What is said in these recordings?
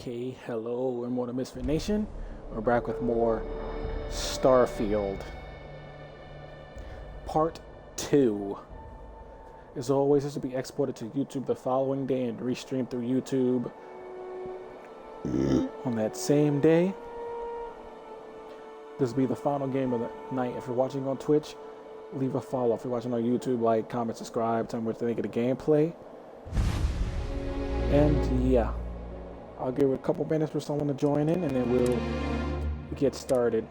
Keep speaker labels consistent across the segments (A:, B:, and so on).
A: Okay, hello and more to Misfit Nation. We're back with more Starfield. Part 2. As always, this will be exported to YouTube the following day and restreamed through YouTube on that same day. This will be the final game of the night. If you're watching on Twitch, leave a follow. If you're watching on YouTube, like, comment, subscribe, tell me what you think of the gameplay. And yeah. I'll give it a couple minutes for someone to join in, and then we'll get started.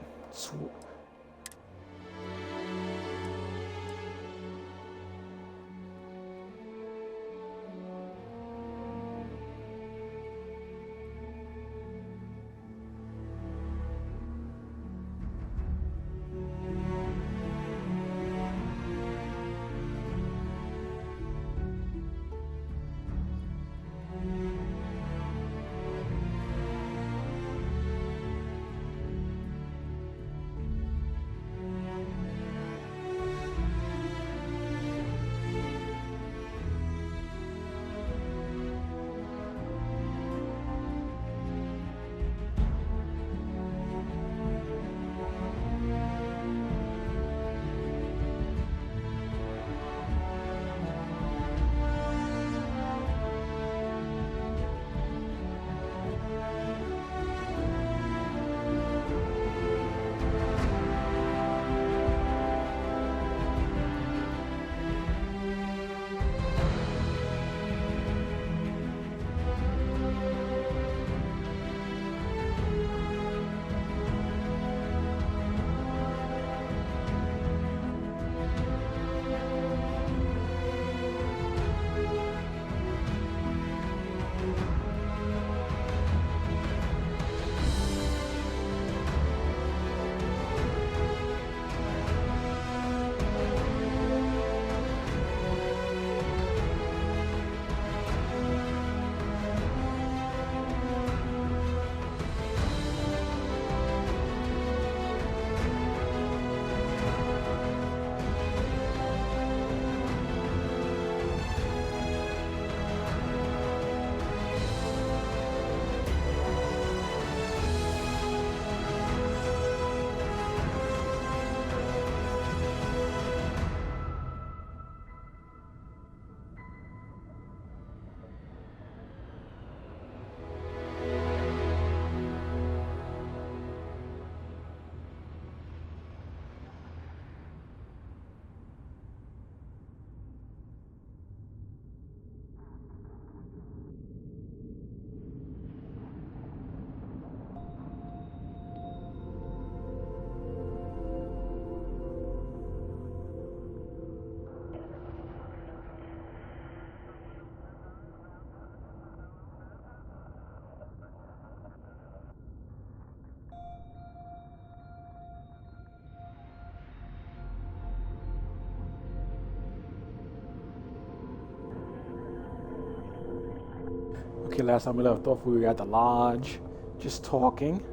A: Okay, last time we left off, we were at the lodge, just talking.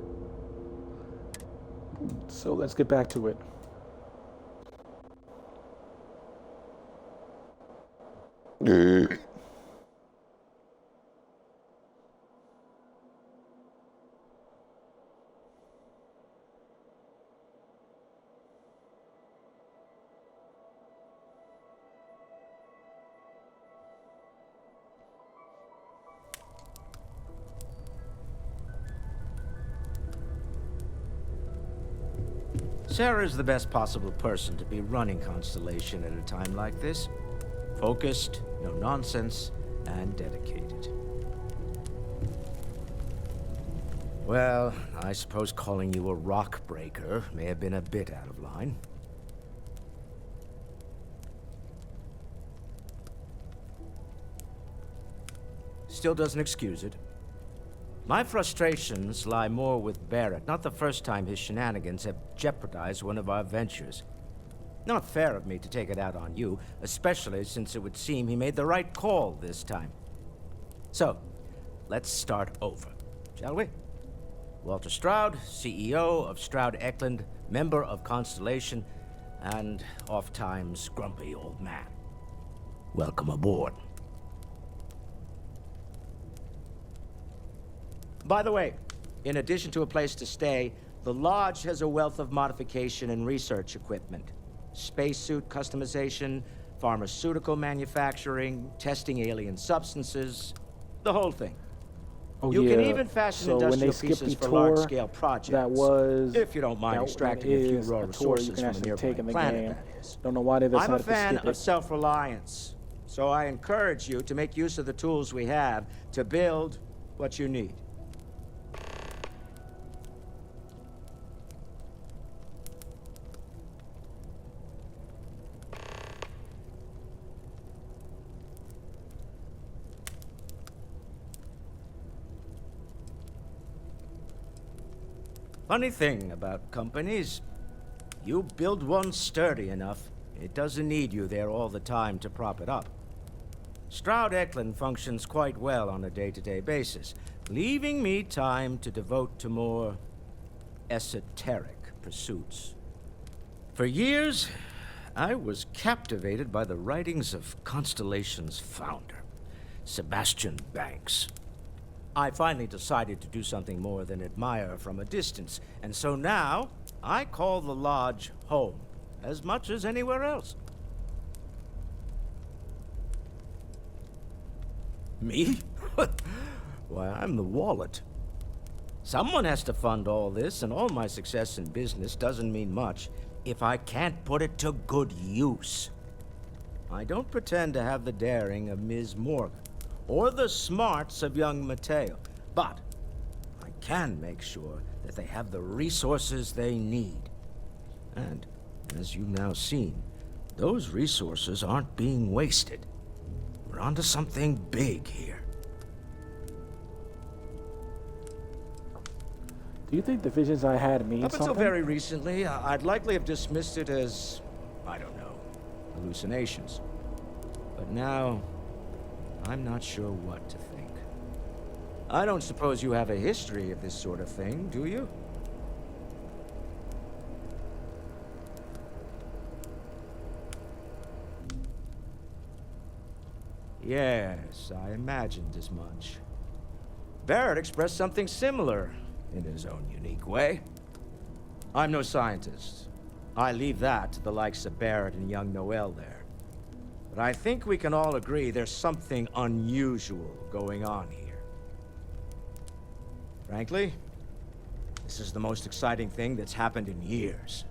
A: So let's get back to it.
B: Sarah's the best possible person to be running Constellation at a time like this. Focused, no nonsense, and dedicated. Well, I suppose calling you a rock breaker may have been a bit out of line. Still doesn't excuse it. My frustrations lie more with Barrett. Not the first time his shenanigans have jeopardized one of our ventures. Not fair of me to take it out on you, especially since it would seem he made the right call this time. So, let's start over, shall we? Walter Stroud, CEO of Stroud Eklund, member of Constellation, and oft-times grumpy old man. Welcome aboard. By the way, in addition to a place to stay, the Lodge has a wealth of modification and research equipment. Spacesuit customization, pharmaceutical manufacturing, testing alien substances, the whole thing.
A: Oh,
B: You
A: yeah.
B: can even fashion
A: So when they
B: industrial
A: skipped
B: pieces
A: the
B: for
A: tour,
B: large-scale projects.
A: that was
B: if you don't mind extracting a few
A: is
B: raw
A: a tour you
B: resources
A: can
B: from a
A: actually
B: nearby
A: take in the
B: planet,
A: game.
B: that is.
A: Don't know why they
B: I'm a
A: decided to
B: fan
A: skip
B: of
A: it.
B: self-reliance, so I encourage you to make use of the tools we have to build what you need. Funny thing about companies, you build one sturdy enough, it doesn't need you there all the time to prop it up. Stroud Eklund functions quite well on a day-to-day basis, leaving me time to devote to more esoteric pursuits. For years, I was captivated by the writings of Constellation's founder, Sebastian Banks. I finally decided to do something more than admire from a distance, and so now I call the Lodge home as much as anywhere else. Me? Why, I'm the wallet. Someone has to fund all this, and all my success in business doesn't mean much if I can't put it to good use. I don't pretend to have the daring of Ms. Morgan, or the smarts of young Mateo, but I can make sure that they have the resources they need. And, as you've now seen, those resources aren't being wasted. We're onto something big here.
A: Do you think the visions I had mean
B: Up
A: something?
B: until very recently, I'd likely have dismissed it as, I don't know, hallucinations. But now, I'm not sure what to think. I don't suppose you have a history of this sort of thing, do you? Yes, I imagined as much. Barrett expressed something similar, in his own unique way. I'm no scientist. I leave that to the likes of Barrett and young Noel there. But I think we can all agree there's something unusual going on here. Frankly, this is the most exciting thing that's happened in years.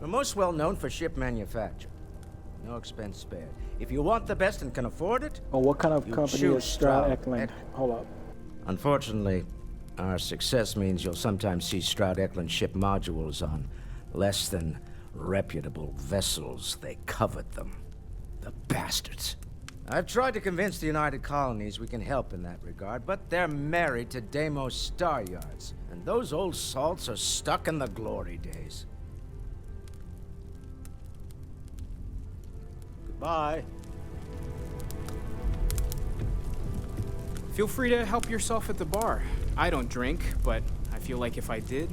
B: We're most well known for ship manufacture. No expense spared. If you want the best and can afford it,
A: Oh, what kind of
B: you
A: company
B: choose
A: is Stroud
B: Stroud
A: Eklund?
B: Eklund.
A: Hold up.
B: Unfortunately, our success means you'll sometimes see Stroud Eklund ship modules on less than reputable vessels. They covet them. The bastards. I've tried to convince the United Colonies we can help in that regard, but they're married to Deimos Star Yards, and those old salts are stuck in the glory days. Goodbye.
C: Feel free to help yourself at the bar. I don't drink, but I feel like if I did,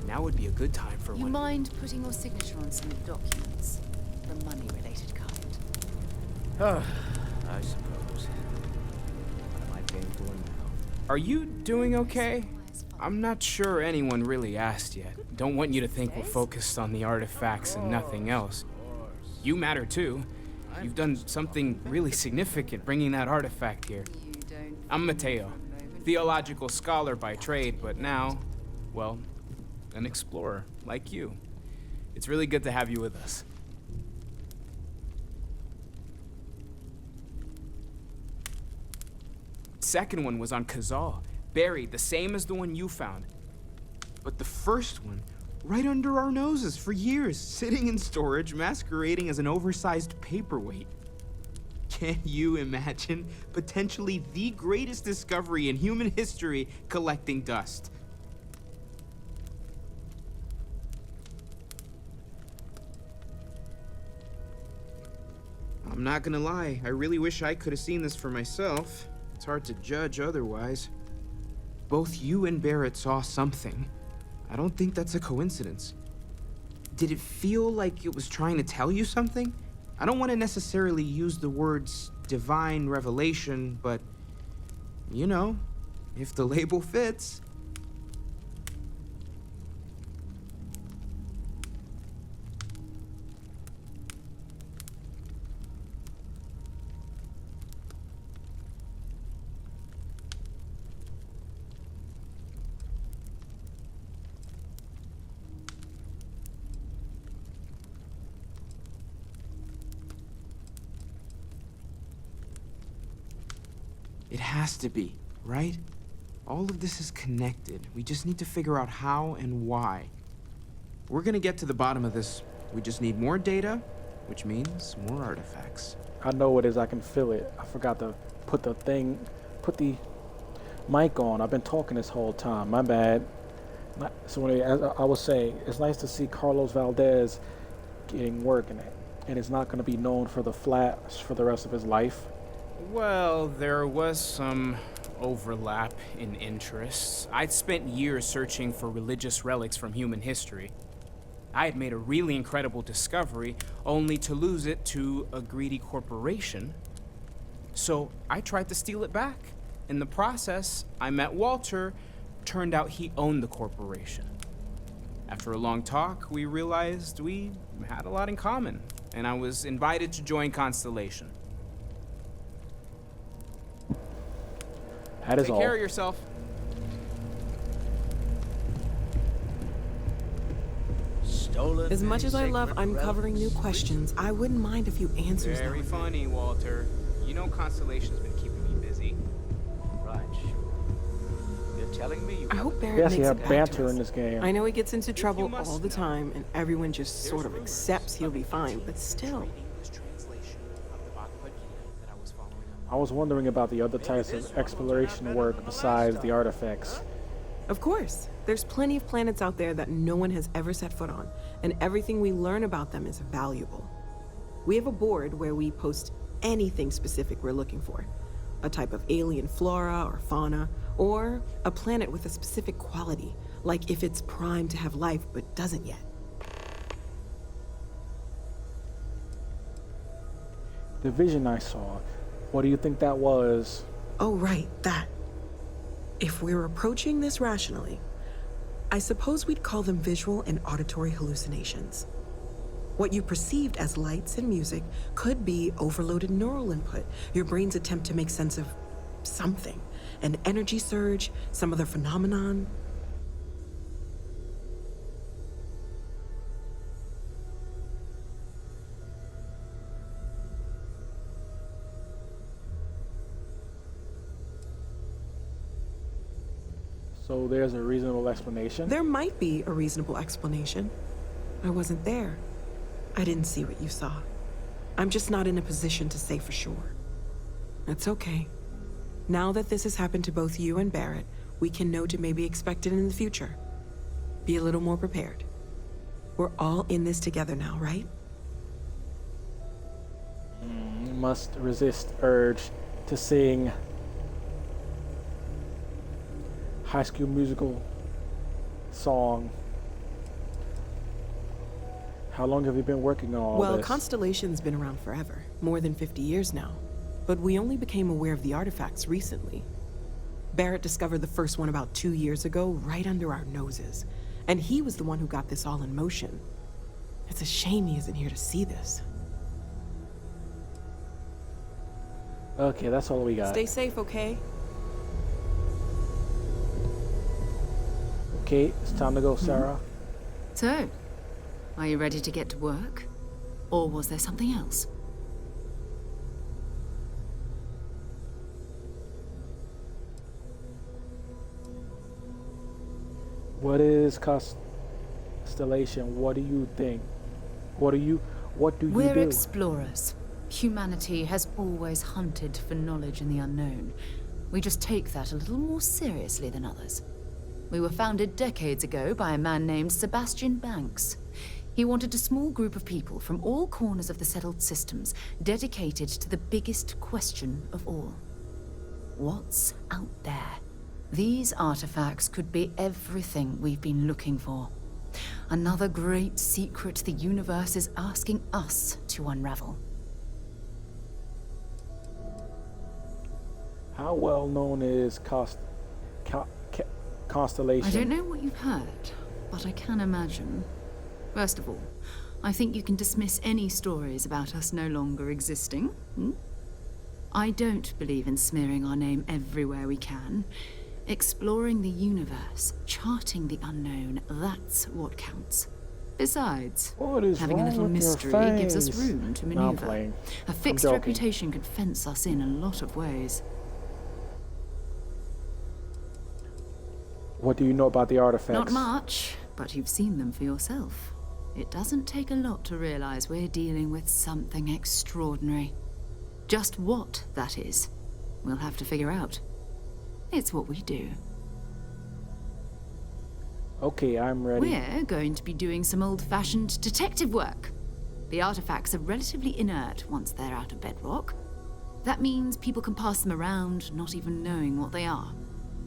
C: now would be a good time for
D: You
C: one.
D: mind putting your signature on some documents? The money-related kind.
B: I suppose. What am I paying for now?
C: Are you doing okay? I'm not sure anyone really asked yet. Don't want you to think we're focused on the artifacts and nothing else. You matter too. You've done something really significant bringing that artifact here.
D: You don't.
C: I'm Mateo, theological scholar by trade, but now, well, an explorer like you. It's really good to have you with us. Second one was on Kazal, buried the same as the one you found. But the first one, right under our noses for years, sitting in storage, masquerading as an oversized paperweight. Can you imagine potentially the greatest discovery in human history collecting dust? I'm not gonna lie, I really wish I could have seen this for myself. It's hard to judge otherwise. Both you and Barrett saw something. I don't think that's a coincidence. Did it feel like it was trying to tell you something? I don't want to necessarily use the words divine revelation, but, you know, if the label fits. It has to be, right? All of this is connected. We just need to figure out how and why. We're gonna get to the bottom of this. We just need more data, which means more artifacts.
A: I know what it is. I can feel it. I forgot to put the mic on. I've been talking this whole time. My bad. So anyway, as I was saying, it's nice to see Carlos Valdez getting work in it, and it's not going to be known for the Flash for the rest of his life.
C: Well, there was some overlap in interests. I'd spent years searching for religious relics from human history. I had made a really incredible discovery, only to lose it to a greedy corporation. So I tried to steal it back. In the process, I met Walter. Turned out he owned the corporation. After a long talk, we realized we had a lot in common, and I was invited to join Constellation.
A: That is
C: Take
A: all.
C: care of yourself.
B: Stolen
E: As much as I love
B: sacred
E: uncovering new
B: relics.
E: questions, I wouldn't mind a few answers
C: Very
E: now.
C: funny, Walter. You know Constellation's been keeping me busy.
B: Right, sure. You're telling me you
E: I hope Barrett
A: Yes,
E: makes
A: you
E: it
A: have
E: back
A: banter
E: to us.
A: in this game.
E: I know he gets into trouble
C: must
E: all the
C: know,
E: time, and everyone just
C: there's
E: sort of
C: rumors
E: accepts he'll
C: of
E: be
C: a
E: fine, but still.
C: English translation of the Bhagavad Gita that I was following up.
A: I was wondering about the other types of exploration work besides the artifacts.
E: Of course, there's plenty of planets out there that no one has ever set foot on, and everything we learn about them is valuable. We have a board where we post anything specific we're looking for. A type of alien flora or fauna, or a planet with a specific quality, like if it's primed to have life but doesn't yet.
A: The vision I saw, what do you think that was?
E: Oh, right, that. If we're approaching this rationally, I suppose we'd call them visual and auditory hallucinations. What you perceived as lights and music could be overloaded neural input, your brain's attempt to make sense of something, an energy surge, some other phenomenon.
A: So there's a reasonable explanation?
E: There might be a reasonable explanation. I wasn't there. I didn't see what you saw. I'm just not in a position to say for sure. That's okay. Now that this has happened to both you and Barrett, we can know to maybe expect it in the future. Be a little more prepared. We're all in this together now, right?
A: You must resist urge to sing High School Musical song. How long have you been working on all
E: Well,
A: this?
E: Constellation's been around forever, more than 50 years now. But we only became aware of the artifacts recently. Barrett discovered the first one about 2 years ago, right under our noses. And he was the one who got this all in motion. It's a shame he isn't here to see this.
A: Okay, that's all we got.
E: Stay safe, okay?
A: Okay, it's time to go, Sarah.
D: So, are you ready to get to work? Or was there something else?
A: What is Constellation? What do you think? What do you
D: We're
A: do?
D: explorers. Humanity has always hunted for knowledge in the unknown. We just take that a little more seriously than others. We were founded decades ago by a man named Sebastian Banks. He wanted a small group of people from all corners of the settled systems dedicated to the biggest question of all. What's out there? These artifacts could be everything we've been looking for. Another great secret the universe is asking us to unravel.
A: How well known is Constellation?
D: I don't know what you've heard, but I can imagine. First of all, I think you can dismiss any stories about us no longer existing. I don't believe in smearing our name everywhere we can. Exploring the universe, charting the unknown, that's what counts. Besides,
A: What is
D: having a
A: wrong
D: little
A: with your
D: mystery gives us
A: face?
D: room to
A: No, I'm
D: maneuver.
A: playing.
D: A fixed
A: joking.
D: reputation could fence us in a lot of ways.
A: What do you know about the artifacts?
D: Not much, but you've seen them for yourself. It doesn't take a lot to realize we're dealing with something extraordinary. Just what that is, we'll have to figure out. It's what we do.
A: Okay, I'm ready.
D: We're going to be doing some old-fashioned detective work. The artifacts are relatively inert once they're out of bedrock. That means people can pass them around, not even knowing what they are.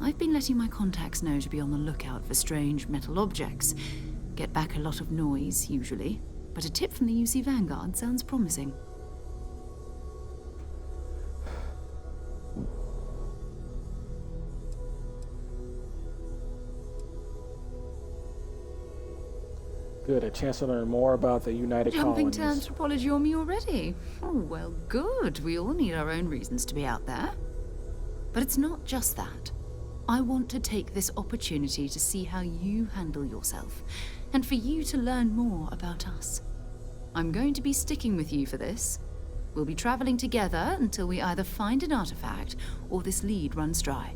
D: I've been letting my contacts know to be on the lookout for strange metal objects. Get back a lot of noise, usually. But a tip from the UC Vanguard sounds promising.
A: Good, a chance to learn more about the United
D: Jumping
A: Colonies.
D: to anthropology on me already? Oh, well, good. We all need our own reasons to be out there. But it's not just that. I want to take this opportunity to see how you handle yourself, and for you to learn more about us. I'm going to be sticking with you for this. We'll be traveling together until we either find an artifact or this lead runs dry.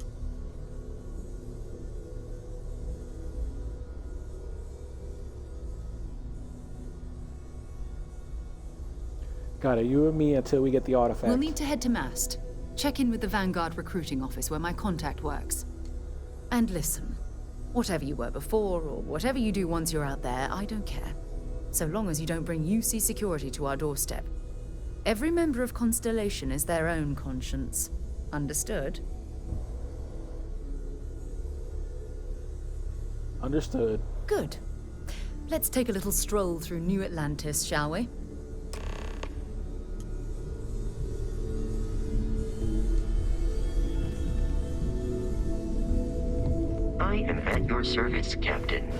A: Got it, you and me until we get the artifact.
D: We'll need to head to Mast. Check in with the Vanguard recruiting office where my contact works. And listen, whatever you were before, or whatever you do once you're out there, I don't care. So long as you don't bring UC security to our doorstep. Every member of Constellation is their own conscience. Understood?
A: Understood.
D: Good. Let's take a little stroll through New Atlantis, shall we?
F: I am at your service, Captain.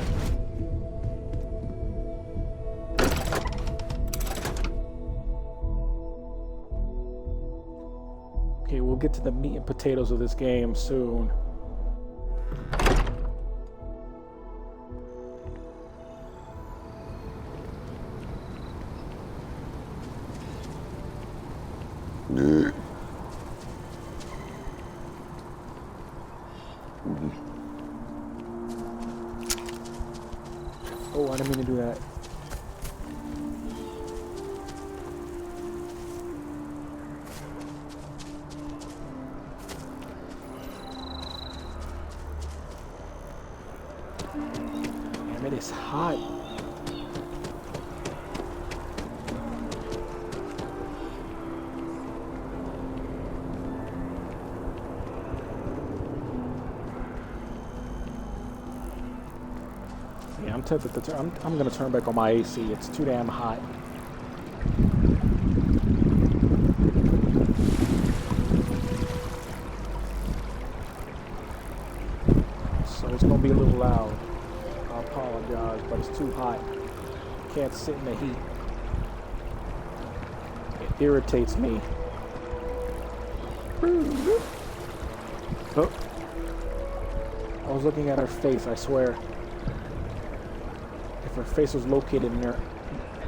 A: Okay, we'll get to the meat and potatoes of this game soon. Oh, I didn't mean to do that. Damn, it is hot. Yeah, I'm tempted to I'm gonna turn back on my AC. It's too damn hot. So it's gonna be a little loud. I apologize, but it's too hot. Can't sit in the heat. It irritates me. Oh. I was looking at her face, I swear. If her face was located in her,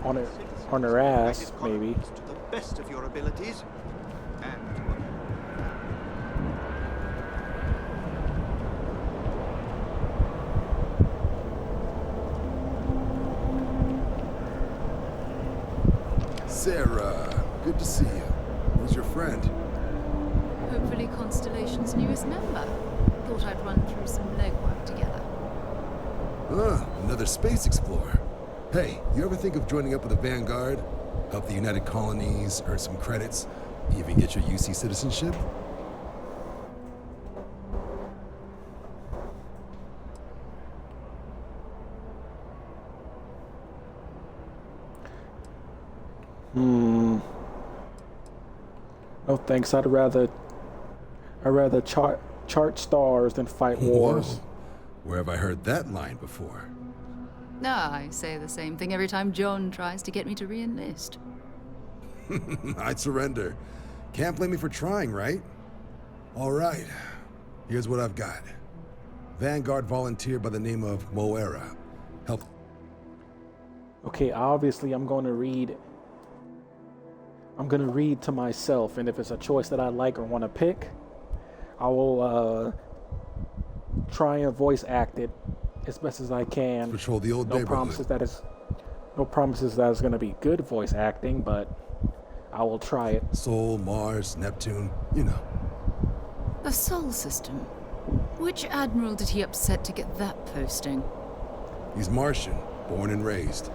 A: on her ass, maybe.
G: To the best of your abilities. And
H: Sarah, good to see you. Who's your friend?
D: Hopefully Constellation's newest member. Thought I'd run through some legwork together.
H: Another space explorer. Hey, you ever think of joining up with the Vanguard? Help the United Colonies, earn some credits, even get your UC citizenship?
A: No thanks, I'd I'd rather chart stars than fight wars.
H: Whoa. Where have I heard that line before?
D: No, I say the same thing every time John tries to get me to re-enlist.
H: I'd surrender. Can't blame me for trying, right? All right. Here's what I've got. Vanguard volunteer by the name of Moera. Help.
A: Okay, obviously I'm going to read to myself, and if it's a choice that I like or want to pick, I will try and voice act it as best as I can.
H: Patrol the old neighborhood.
A: No promises that it's going to be good voice acting, but I will try it.
H: Sol, Mars, Neptune, you know.
D: The Sol system. Which admiral did he upset to get that posting?
H: He's Martian, born and raised.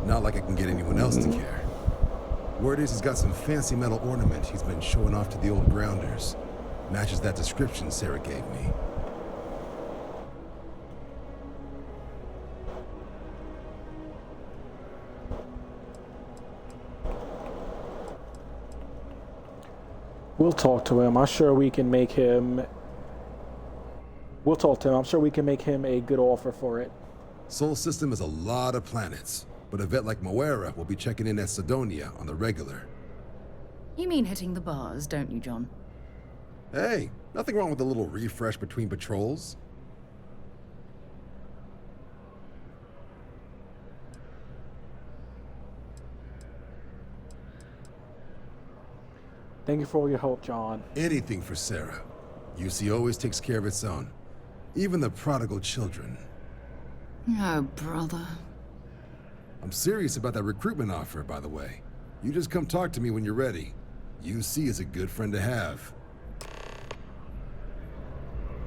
H: Not like I can get anyone else to care. Word is he's got some fancy metal ornament he's been showing off to the old grounders. Matches that description Sarah gave me.
A: We'll talk to him. I'm sure we can make him. We'll talk to him. I'm sure we can make him a good offer for it.
H: Sol system is a lot of planets, but a vet like Moera will be checking in at Sidonia on the regular.
D: You mean hitting the bars, don't you, John?
H: Hey, nothing wrong with a little refresh between patrols.
A: Thank you for all your help, John.
H: Anything for Sarah. UC always takes care of its own. Even the prodigal children.
D: Oh, brother.
H: I'm serious about that recruitment offer, by the way. You just come talk to me when you're ready. UC is a good friend to have.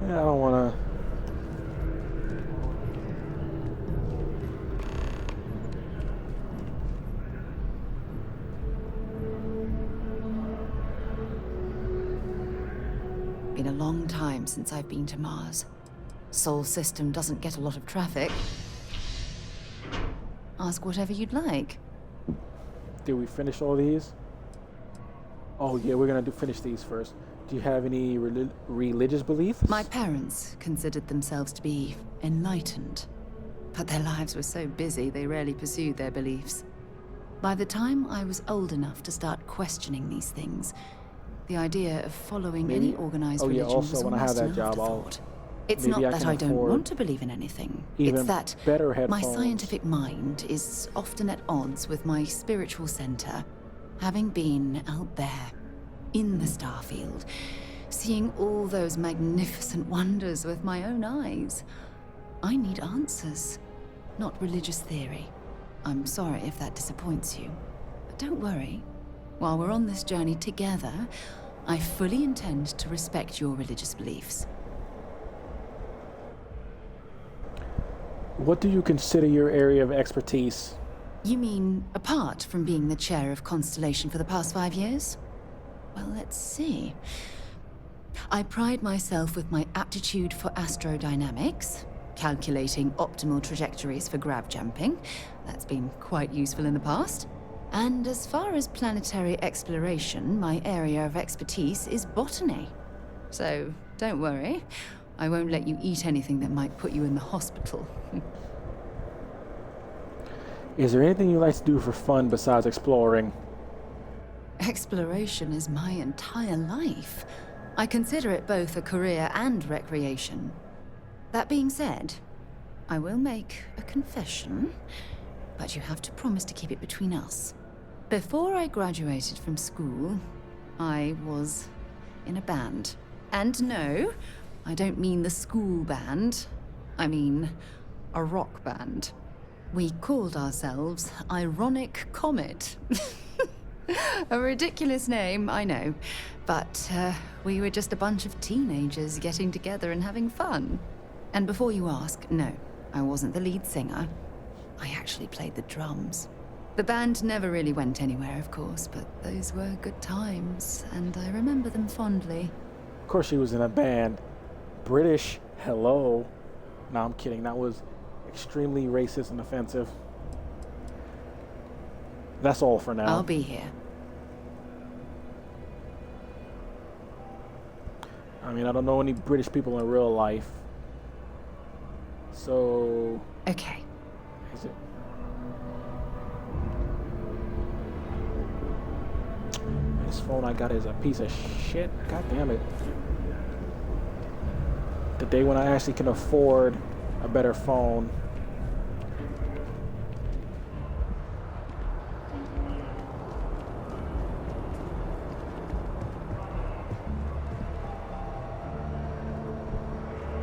A: Yeah, I don't want to.
D: Been a long time since I've been to Mars. Sol system doesn't get a lot of traffic. Ask whatever you'd like.
A: Did we finish all these? Oh yeah, we're gonna finish these first. Do you have any religious beliefs?
D: My parents considered themselves to be enlightened, but their lives were so busy they rarely pursued their beliefs. By the time I was old enough to start questioning these things, the idea of following any organized religion
A: also,
D: was
A: when I have
D: almost an
A: that job,
D: afterthought. It's
A: maybe
D: not
A: I
D: that
A: can
D: I don't
A: afford
D: want to believe in anything.
A: even
D: It's that
A: better
D: my
A: headphones.
D: scientific mind is often at odds with my spiritual center. Having been out there, in the Starfield, seeing all those magnificent wonders with my own eyes, I need answers, not religious theory. I'm sorry if that disappoints you, but don't worry. While we're on this journey together, I fully intend to respect your religious beliefs.
A: What do you consider your area of expertise?
D: You mean apart from being the chair of Constellation for the past 5 years? Well, let's see. I pride myself with my aptitude for astrodynamics, calculating optimal trajectories for grav jumping. That's been quite useful in the past. And as far as planetary exploration, my area of expertise is botany. So don't worry, I won't let you eat anything that might put you in the hospital.
A: Is there anything you like to do for fun besides exploring?
D: Exploration is my entire life. I consider it both a career and recreation. That being said, I will make a confession, but you have to promise to keep it between us. Before I graduated from school, I was in a band. And no, I don't mean the school band. I mean a rock band. We called ourselves Ironic Comet. A ridiculous name, I know. But we were just a bunch of teenagers getting together and having fun. And before you ask, no, I wasn't the lead singer. I actually played the drums. The band never really went anywhere, of course, but those were good times, and I remember them fondly.
A: Of course she was in a band. British, hello. No, I'm kidding. That was extremely racist and offensive. That's all for now.
D: I'll be here.
A: I mean, I don't know any British people in real life. So...
D: Okay.
A: Is it? This phone I got is a piece of shit. God damn it. The day when I actually can afford a better phone.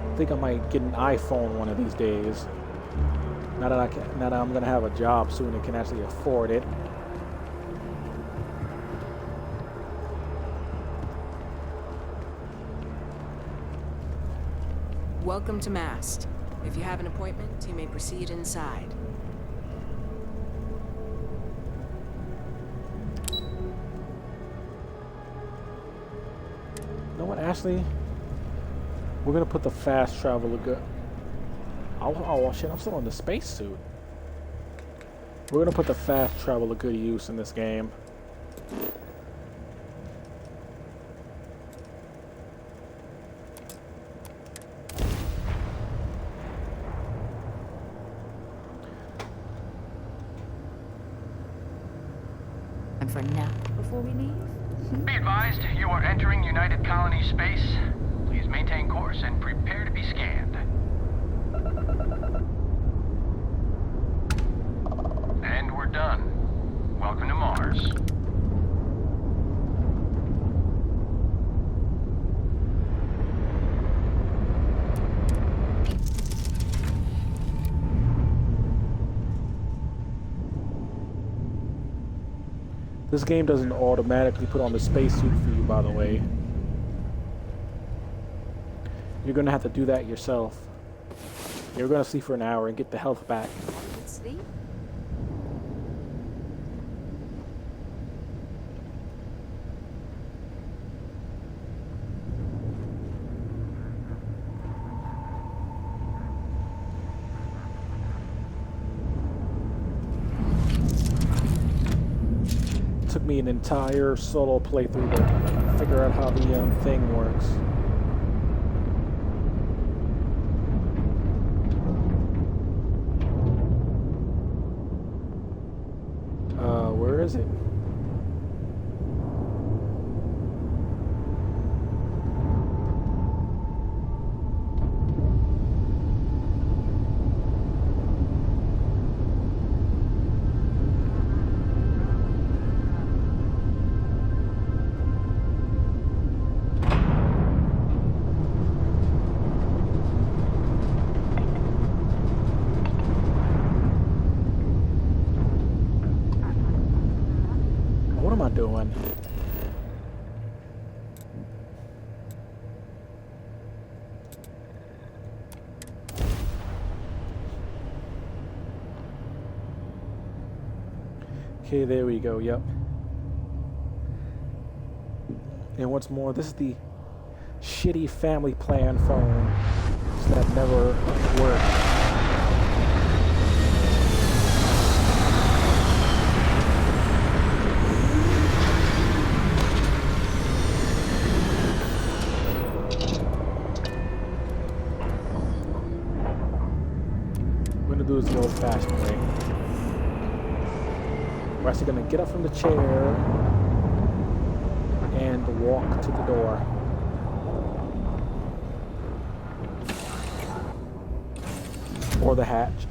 A: I think I might get an iPhone one of these days. Now that I'm gonna have a job soon and can actually afford it.
I: Welcome to Mast. If you have an appointment, you may proceed inside.
A: You know what, Ashley? We're gonna put the fast travel good. Oh shit! I'm still in the spacesuit. We're gonna put the fast travel to good use in this game.
D: And for a nap before we leave?
J: Be advised, you are entering United Colony space. Please maintain course and prepare to be scanned. And we're done. Welcome to Mars.
A: This game doesn't automatically put on the spacesuit for you, by the way. You're gonna have to do that yourself. You're gonna sleep for an hour and get the health back.
D: Sleep?
A: Took me an entire solo playthrough to figure out how the thing works. Where is it? What am I doing? Okay, there we go, yep. And what's more, this is the shitty family plan phone that never worked. Do this the old-fashioned way. We're actually going to get up from the chair and walk to the door. Or the hatch.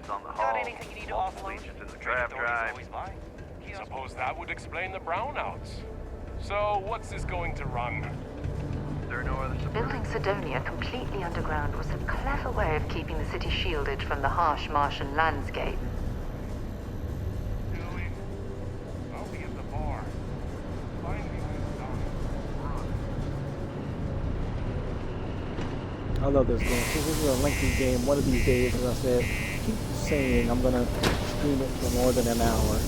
K: On the hull. Anything you need to offload? In the draft drive.
L: Suppose that would explain the brownouts. So, what's this going to run?
K: There are no other
M: Building Sidonia completely underground was a clever way of keeping the city shielded from the harsh Martian landscape.
L: I'll be at the bar. Find me when it's done.
A: I love this game. This is a lengthy game. One of these days, as I said, keep saying I'm gonna stream it for more than an hour.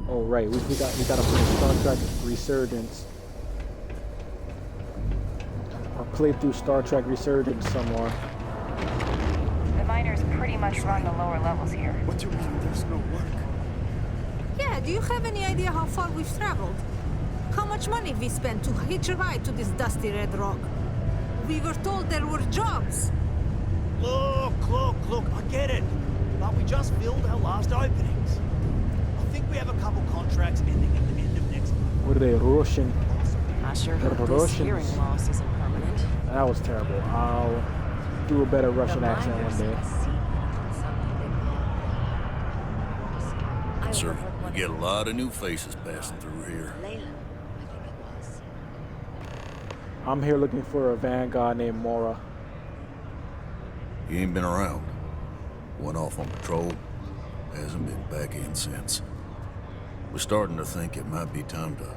A: Oh right, we gotta play Star Trek Resurgence. Or play through Star Trek Resurgence somewhere.
M: The miners pretty much run the lower levels here.
G: What do you mean there's no work?
N: Yeah, do you have any idea how far we've traveled? How much money we spent to hitch a ride to this dusty red rock? We were told there were jobs.
G: Look, I get it. But we just filled our last openings. I think we have a couple contracts ending at the end of next month.
A: What are they, Russian?
I: I sure hope this hearing loss isn't permanent.
A: That was terrible. I'll do a better Russian accent one day.
O: Sir, we get a lot of new faces passing through here.
A: I'm here looking for a vanguard named Mora.
O: He ain't been around. Went off on patrol. Hasn't been back in since. We're starting to think it might be time to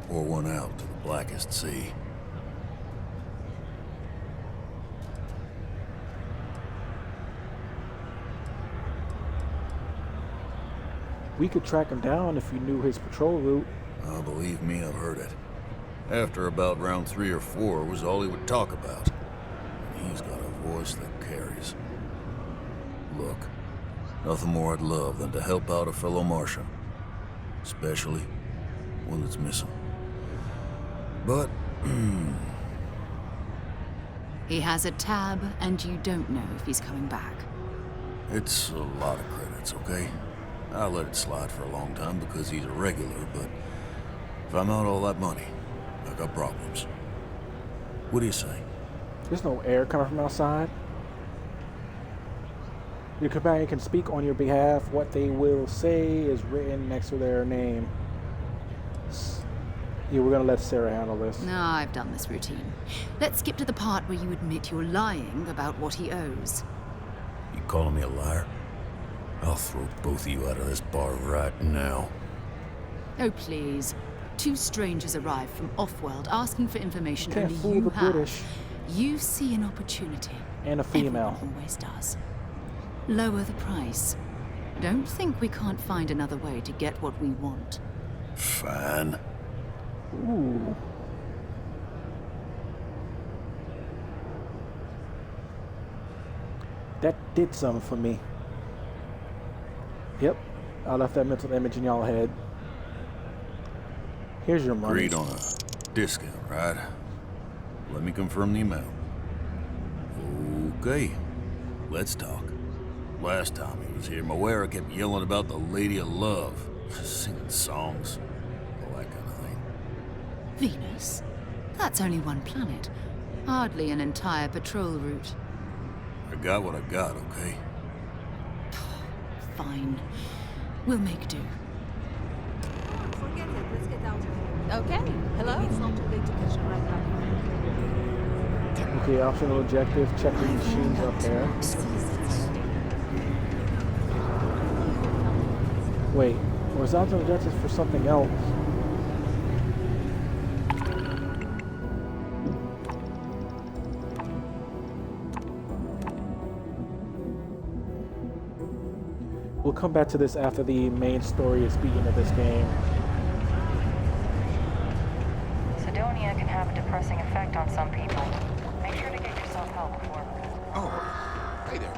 O: pour one out to the blackest sea.
A: We could track him down if you knew his patrol route.
O: Oh, believe me, I've heard it. After about round 3 or 4 was all he would talk about. And he's got a voice that carries. Look, nothing more I'd love than to help out a fellow Martian. Especially one that's missing. But,
D: He has a tab, and you don't know if he's coming back.
O: it's a lot of credits, okay? I'll let it slide for a long time because he's a regular, but if I'm out all that money, I got problems. What do you say?
A: There's no air coming from outside. Your companion can speak on your behalf. What they will say is written next to their name. Yeah, we're gonna let Sarah handle this.
D: No, I've done this routine. Let's skip to the part where you admit you're lying about what he owes.
O: You calling me a liar? I'll throw both of you out of this bar right now.
D: Oh, please. 2 strangers arrive from off-world asking for information
A: Can't
D: only
A: fool
D: you
A: the
D: have.
A: British.
D: You see an opportunity.
A: And a female.
D: Everyone always does. Lower the price. Don't think we can't find another way to get what we want.
O: Fine.
A: Ooh. That did something for me. Yep, I left that mental image in y'all head. Here's your money.
O: Agreed on a discount, right? Let me confirm the amount. Okay, let's talk. Last time he was here, Moira kept yelling about the Lady of Love, singing songs, all that kind of thing.
D: Venus? That's only one planet. Hardly an entire patrol route.
O: I got what I got, okay?
D: Fine. We'll make do.
N: Forget it. Let's get out of here.
I: Okay, hello?
N: It's not too late to catch a ride back.
A: Okay, optional objective, check the machines up there. Wait, was optional objective for something else? We'll come back to this after the main story is beaten of this game.
M: Sidonia can have a depressing effect on some people. Make sure to get yourself help before.
G: Oh, hey there.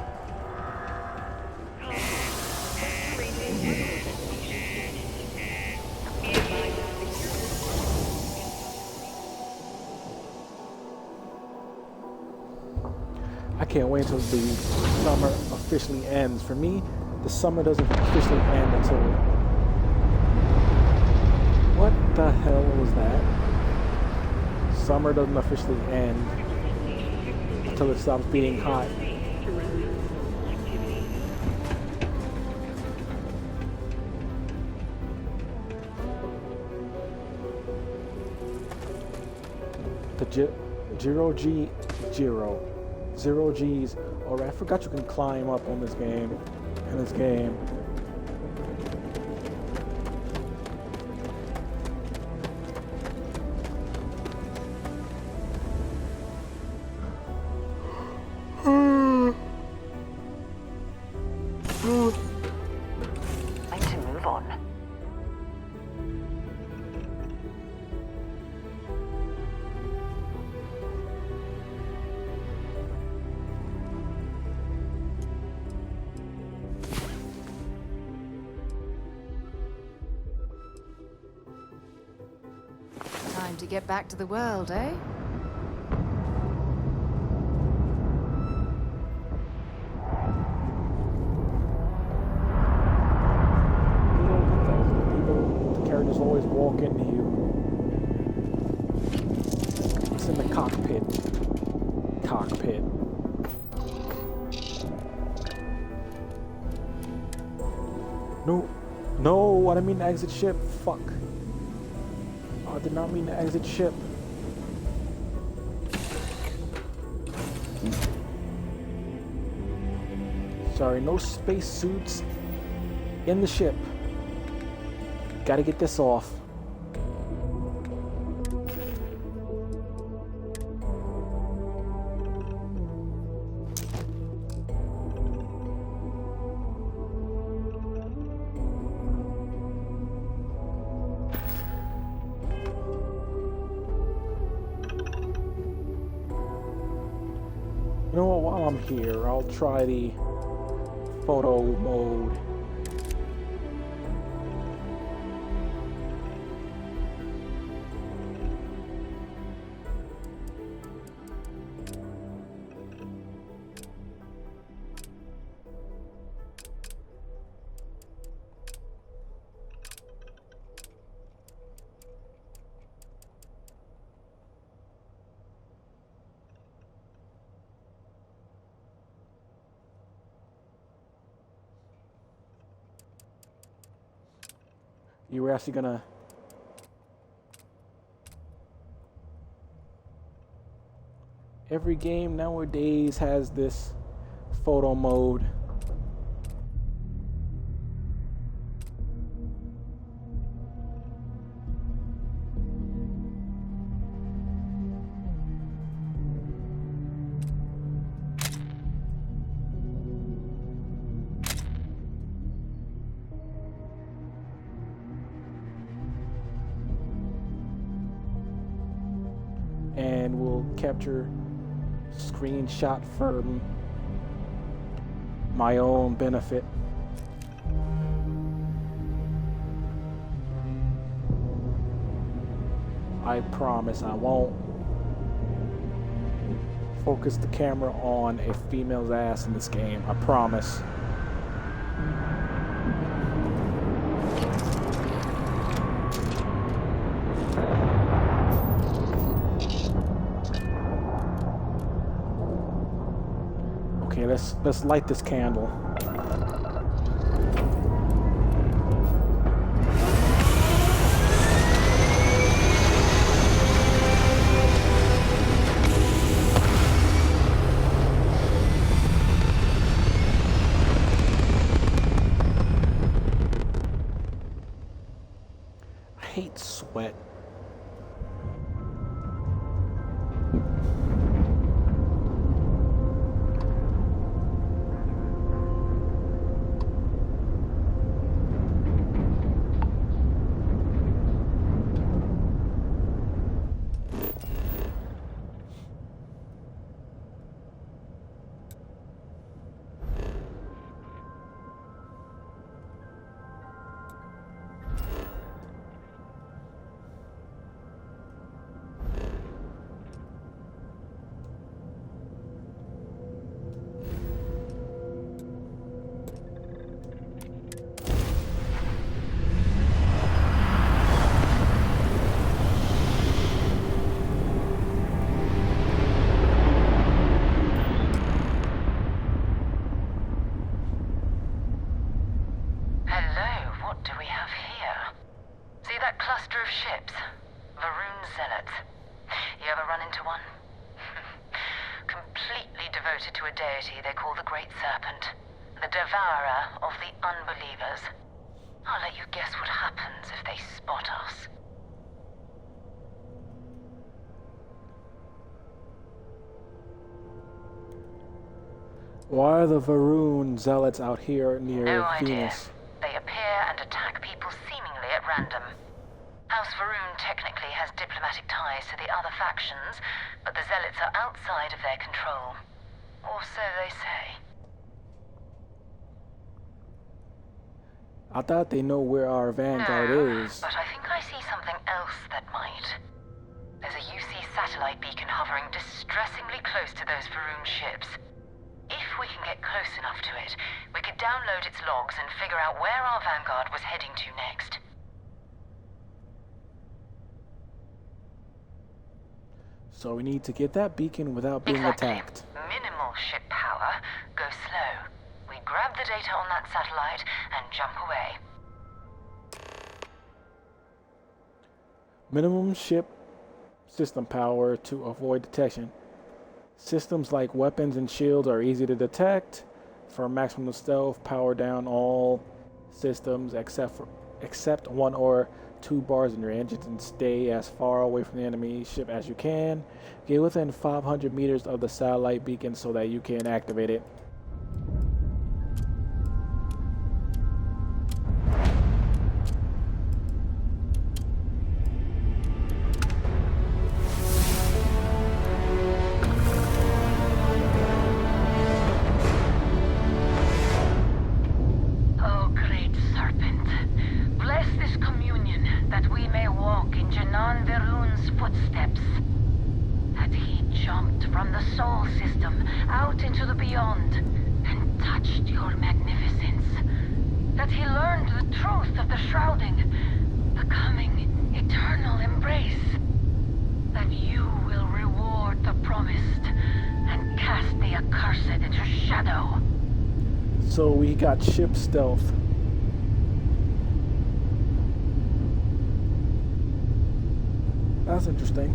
A: I can't wait until the summer officially ends. For me, the summer doesn't officially end until... What the hell was that? Summer doesn't officially end until it stops being hot. The Zero G's. Alright, I forgot you can climb up on this game. In this game.
M: I need to move on.
D: Time to get back to the world, eh?
A: The characters always walk into you. It's in the cockpit. Cockpit. No, no, I didn't mean to exit ship. Fuck. I did not mean to exit ship. Sorry, no spacesuits in the ship. Gotta get this off. You know what, while I'm here, I'll try the photo mode. You were actually gonna... Every game nowadays has this photo mode. And we'll capture screenshot for my own benefit. I promise I won't focus the camera on a female's ass in this game. I promise. Okay, let's light this candle. I hate sweat.
M: devoted to a deity they call the Great Serpent, the devourer of the unbelievers. I'll let you guess what happens if they spot us.
A: Why are the Varun zealots out here near
M: No idea.
A: Venus?
M: They appear and attack people seemingly at random. House Varun technically has diplomatic ties to the other factions, but the zealots are outside of their control. Or so they say.
A: I thought they know where our vanguard is.
M: But I think I see something else that might. There's a UC satellite beacon hovering distressingly close to those Varun ships. If we can get close enough to it, we could download its logs and figure out where our vanguard was heading to next.
A: So we need to get that beacon without being attacked.
M: Minimal ship power, go slow. We grab the data on that satellite and jump away.
A: Minimum ship system power to avoid detection. Systems like weapons and shields are easy to detect. For maximum stealth, power down all systems except one or two bars in your engines and stay as far away from the enemy ship as you can. Get within 500 meters of the satellite beacon so that you can activate it. So we got ship stealth. That's interesting.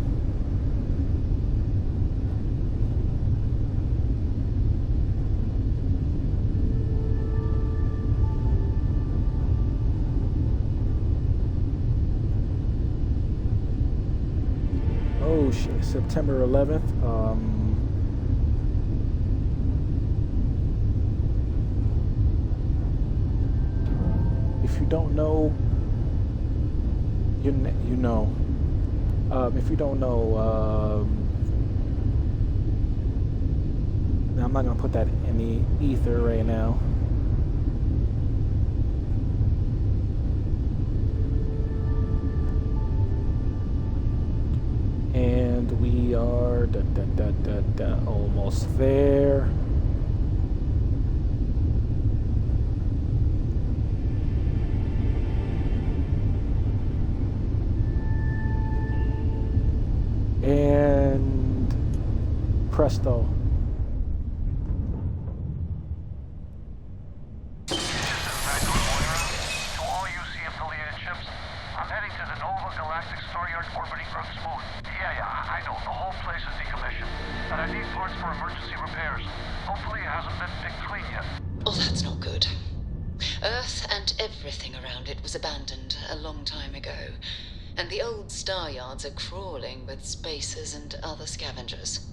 A: Oh shit, September 11th. If you don't know, you know. If you don't know, I'm not gonna put that in the ether right now. And we are almost there. And presto.
D: Oh, that's not good. Earth and everything around it was abandoned a long time ago, and the old star yards are crawling with spacers and other scavengers.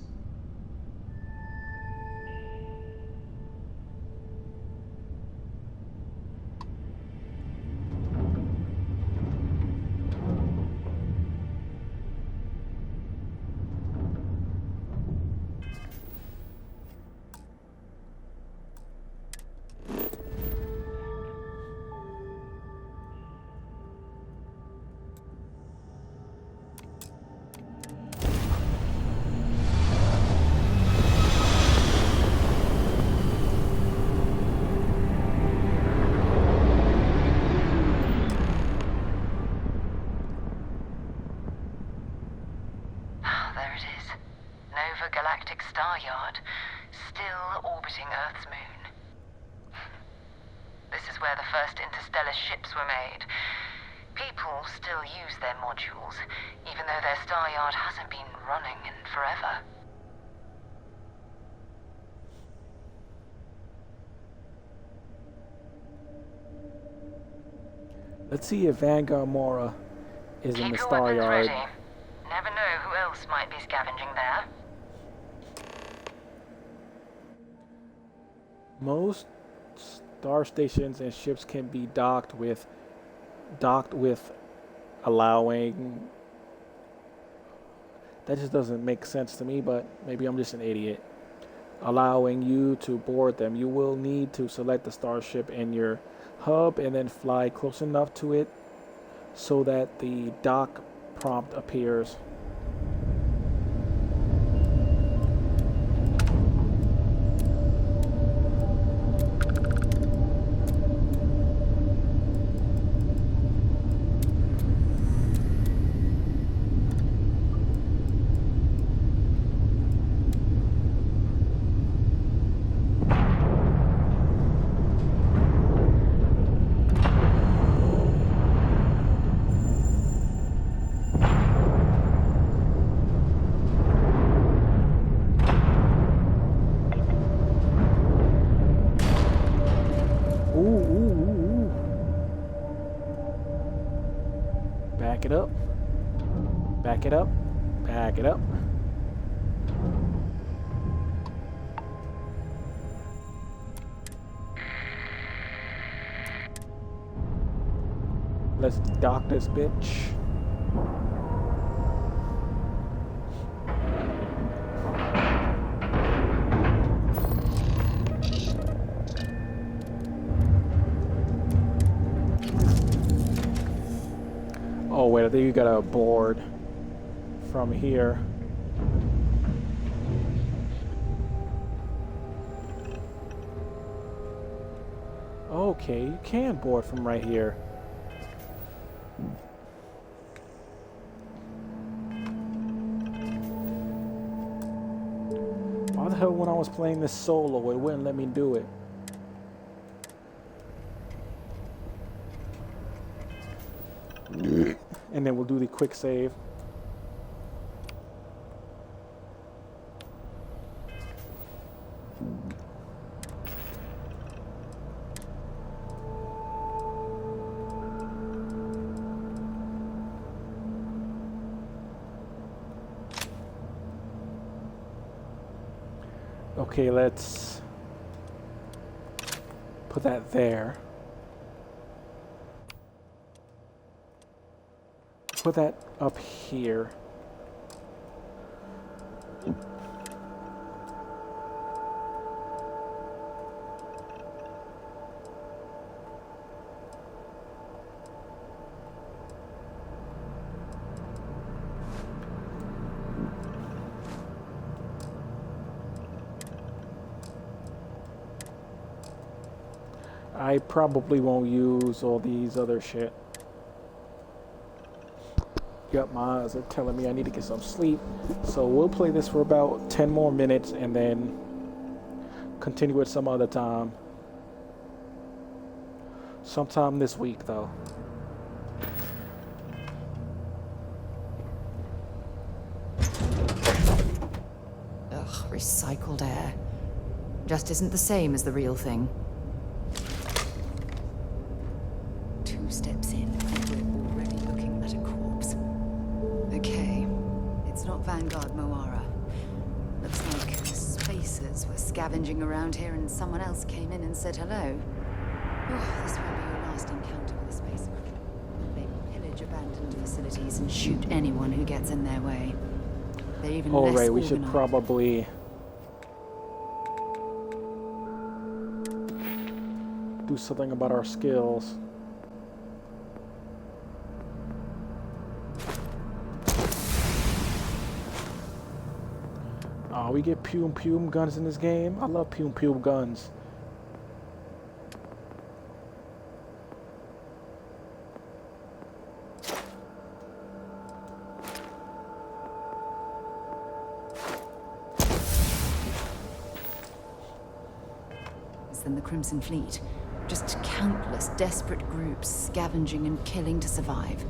M: Galactic star yard, still orbiting Earth's moon. This is where the first interstellar ships were made. People still use their modules, even though their star yard hasn't been running in forever.
A: Let's see if Vanguard Mora is in the
M: Keep your
A: Star
M: weapons
A: Yard.
M: ready. Never know who else might be scavenging there.
A: Most star stations and ships can be docked with allowing. That just doesn't make sense to me, but maybe I'm just an idiot. Allowing you to board them. You will need to select the starship in your hub and then fly close enough to it so that the dock prompt appears. Back it up. Back it up. Back it up. Let's dock this bitch. Oh wait, I think you got a board from here. Okay, you can board from right here. Why the hell when I was playing this solo, it wouldn't let me do it? And then we'll do the quick save. Okay, let's put that there. Put that up here. I probably won't use all these other shit. Yep, my eyes are telling me I need to get some sleep. So we'll play this for about 10 more minutes and then continue it some other time. Sometime this week, though.
D: Ugh, recycled air. Just isn't the same as the real thing. 2 steps in, and we're already looking at a corpse. Okay, it's not Vanguard Moara. Looks like the spacers were scavenging around here and someone else came in and said hello. Oh, this won't be your last encounter with a space crew. They pillage abandoned facilities and shoot anyone who gets in their way. They're even less
A: Alright, we should
D: organized.
A: probably do something about our skills. Oh, we get Pum guns in this game. I love Pum guns.
D: Than the Crimson Fleet. Just countless desperate groups scavenging and killing to survive.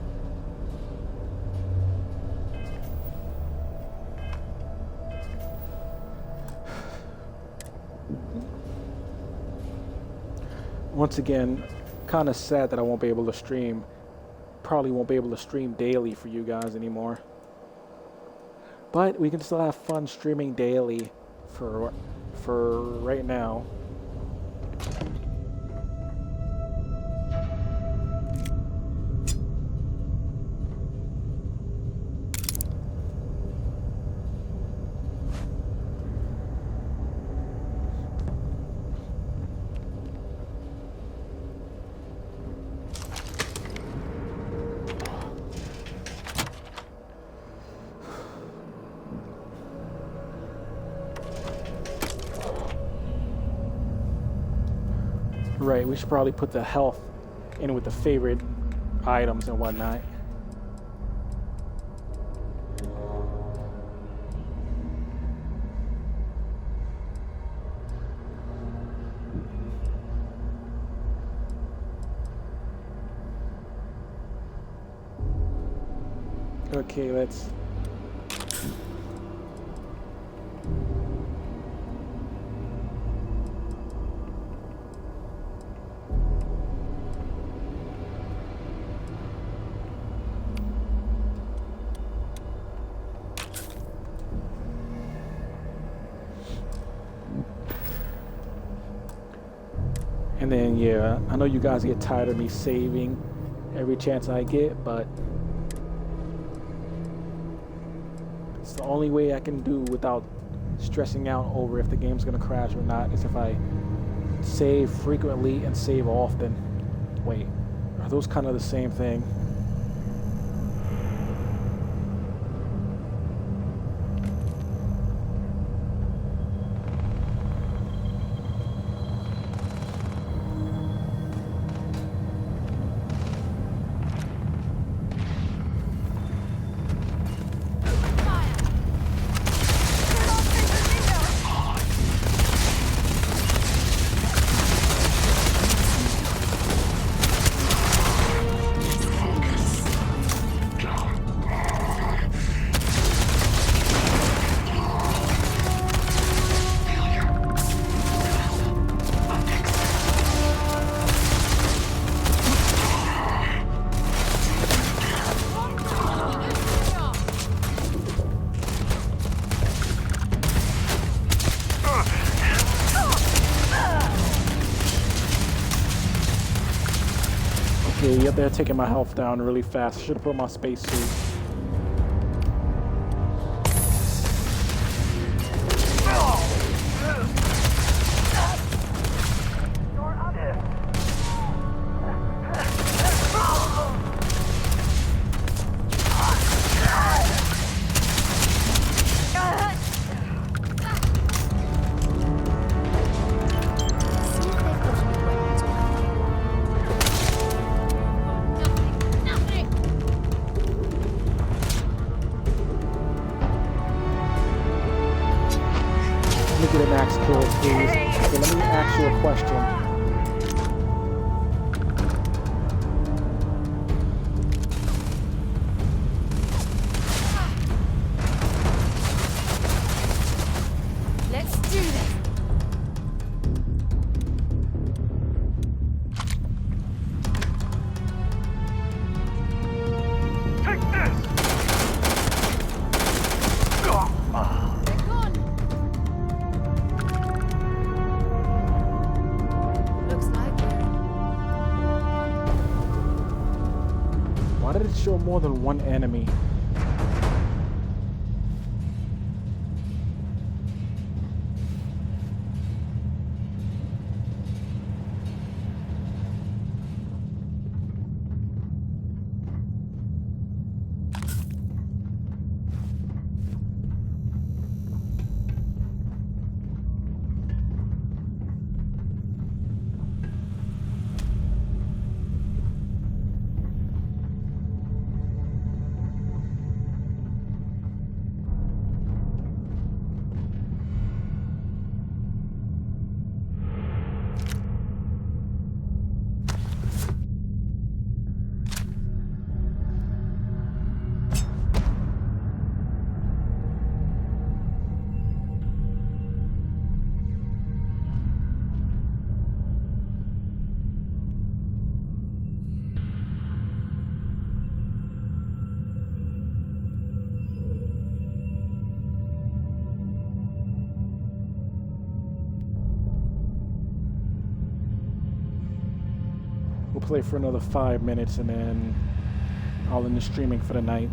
A: Once again, kind of sad that I won't be able to stream. Probably won't be able to stream daily for you guys anymore. But we can still have fun streaming daily for right now. Right, we should probably put the health in with the favorite items and whatnot. Okay, let's... And then, yeah, I know you guys get tired of me saving every chance I get, but it's the only way I can do without stressing out over if the game's gonna crash or not is if I save frequently and save often. Wait, are those kind of the same thing? Okay, yep, they're taking my health down really fast. Should have put my space suit. Get an axe kill, please. Okay, let me ask you a question.
N: Let's do this.
G: Take this!
A: Why did it show more than one enemy? We'll play for another 5 minutes and then I'll end the streaming for the night.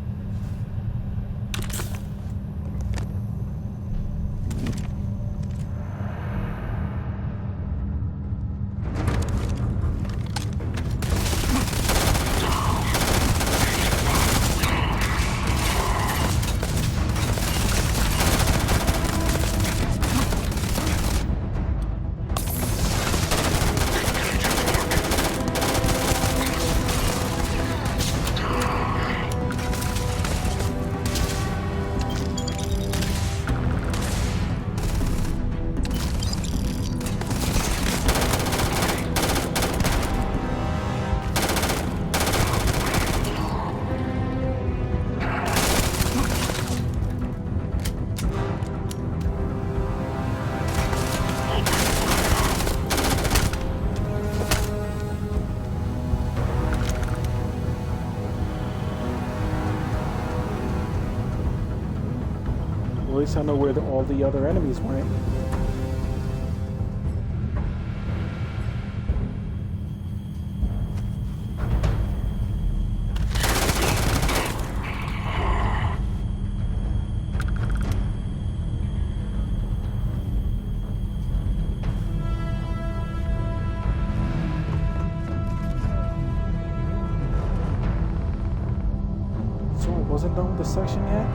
A: At least I know where all the other enemies went. So I wasn't done with this section yet?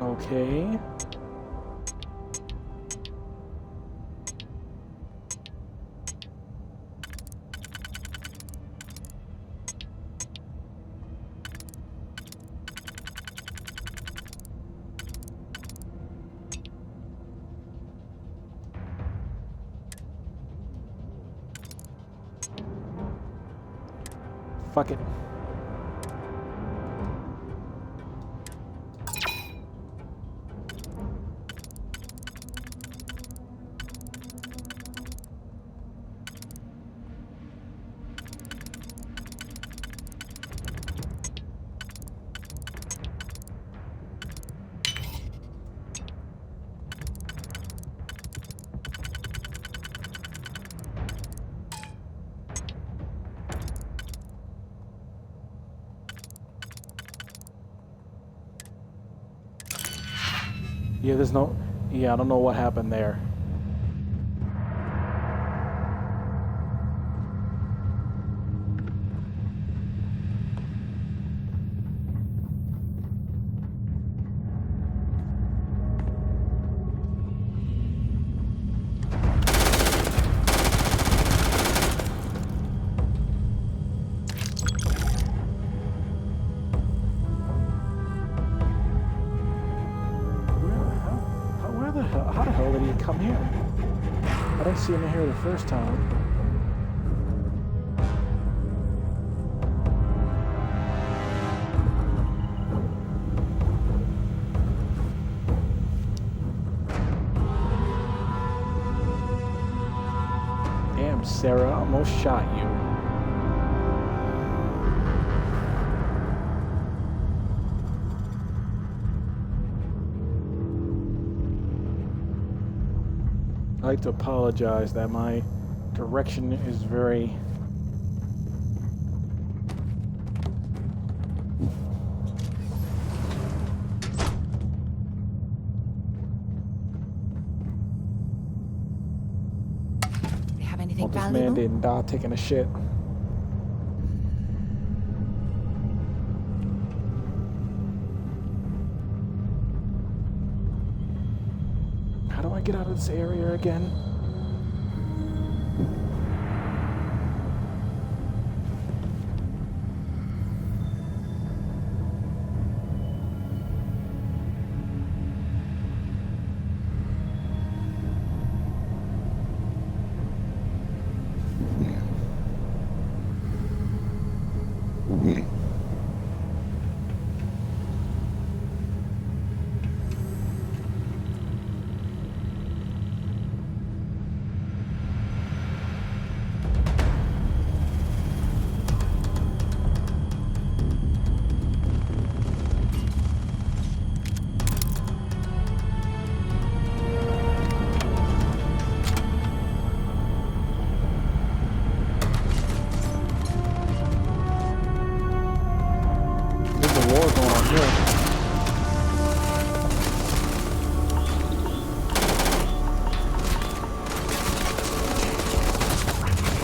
A: Okay. Fuck it. Yeah, there's no... Yeah, I don't know what happened there. How the hell did he come here? I didn't see him in here the first time. Sarah almost shot you. I'd like to apologize that my direction is very... Hope this man didn't die taking a shit. How do I get out of this area again?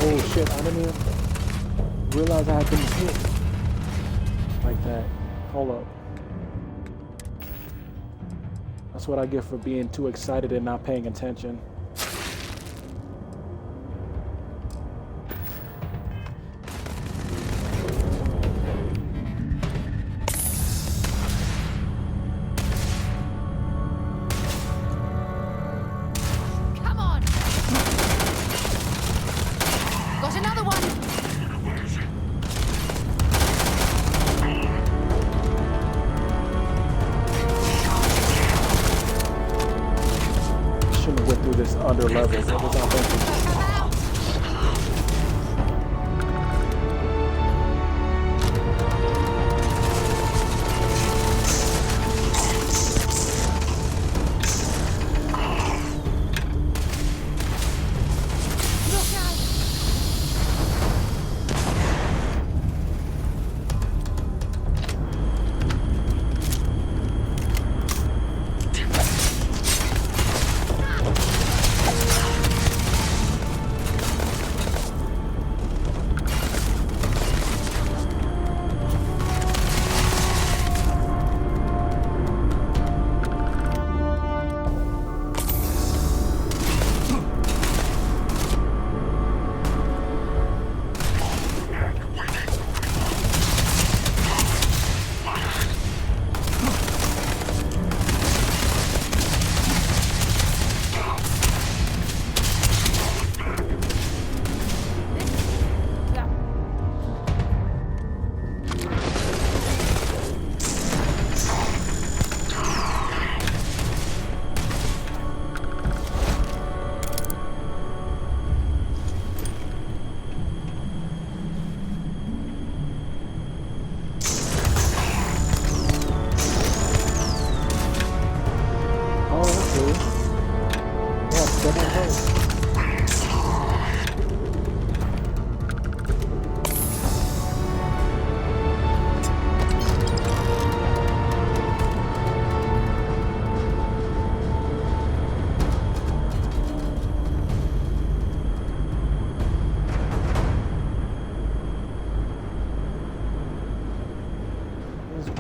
A: Oh shit, I didn't even realize I had been hit like that. Hold up. That's what I get for being too excited and not paying attention. Under level. What was I thinking?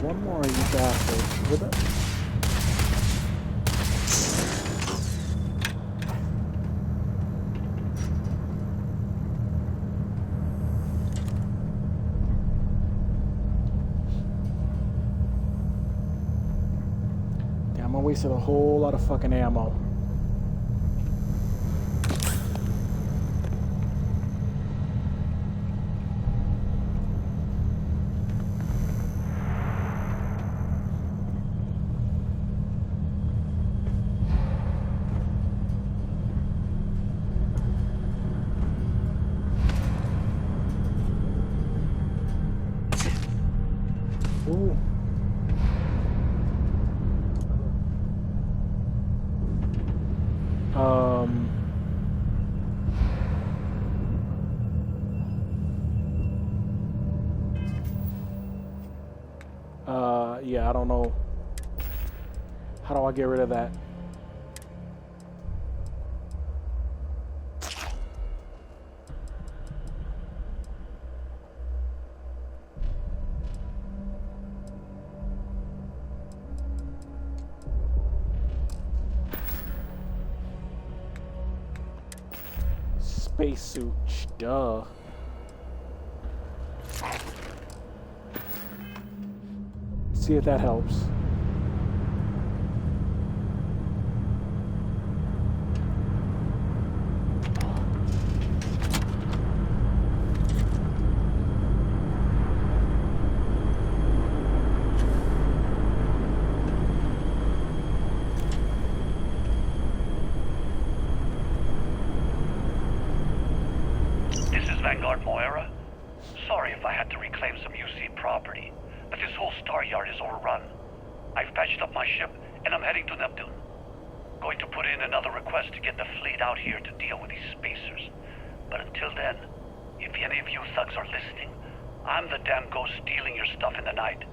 A: One more, you bastards. With it. Damn, I wasted a whole lot of fucking ammo. yeah, I don't know. How do I get rid of that? Spacesuit, duh. See if that helps.
K: Moira. Sorry if I had to reclaim some UC property, but this whole star yard is overrun. I've patched up my ship, and I'm heading to Neptune. Going to put in another request to get the fleet out here to deal with these spacers. But until then, if any of you thugs are listening, I'm the damn ghost stealing your stuff in the night.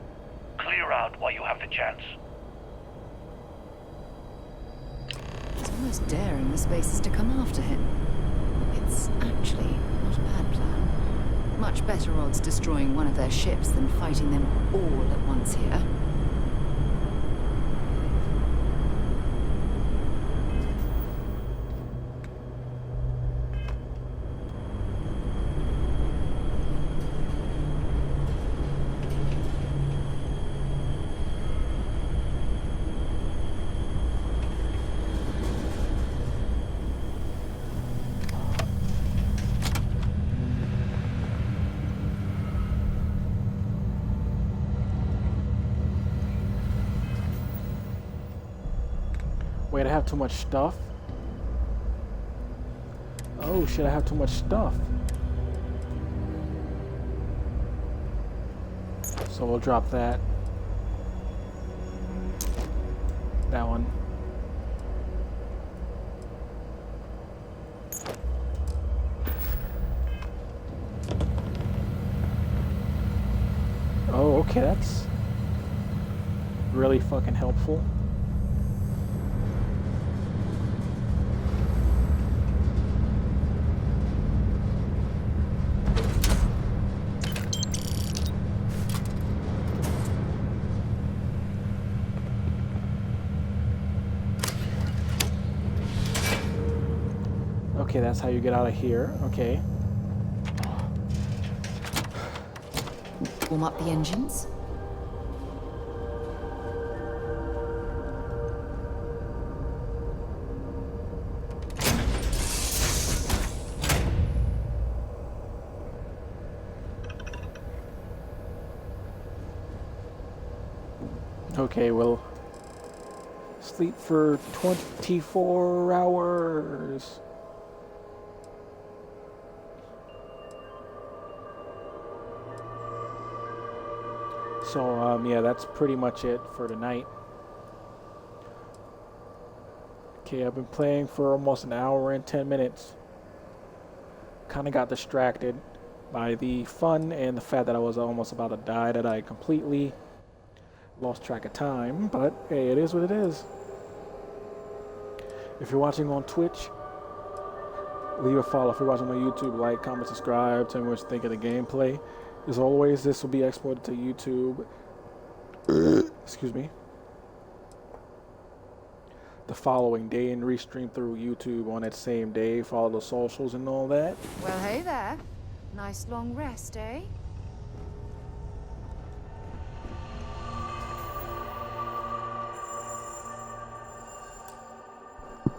K: Clear out while you have the chance.
D: He's almost daring the spacers to come after him. It's actually not a bad plan. Much better odds destroying one of their ships than fighting them all at once here.
A: Wait, I have too much stuff? Oh shit, I have too much stuff. So we'll drop that. That one. Oh, okay, that's really fucking helpful. Okay, that's how you get out of here. Okay.
D: Warm up the engines.
A: Okay, we'll sleep for 24 hours. So, yeah, that's pretty much it for tonight. Okay, I've been playing for almost an hour and 10 minutes. Kind of got distracted by the fun and the fact that I was almost about to die, that I completely lost track of time, but hey, it is what it is. If you're watching on Twitch, leave a follow. If you're watching on YouTube, like, comment, subscribe, tell me what you think of the gameplay. As always, this will be exported to YouTube. Excuse me. The following day and restream through YouTube on that same day. Follow the socials and all that.
D: Well, hey there. Nice long rest, eh?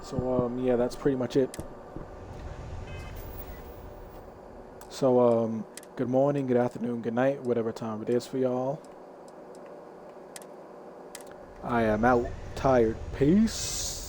A: So, yeah, that's pretty much it. So, good morning, good afternoon, good night, whatever time it is for y'all. I am out, tired. Peace.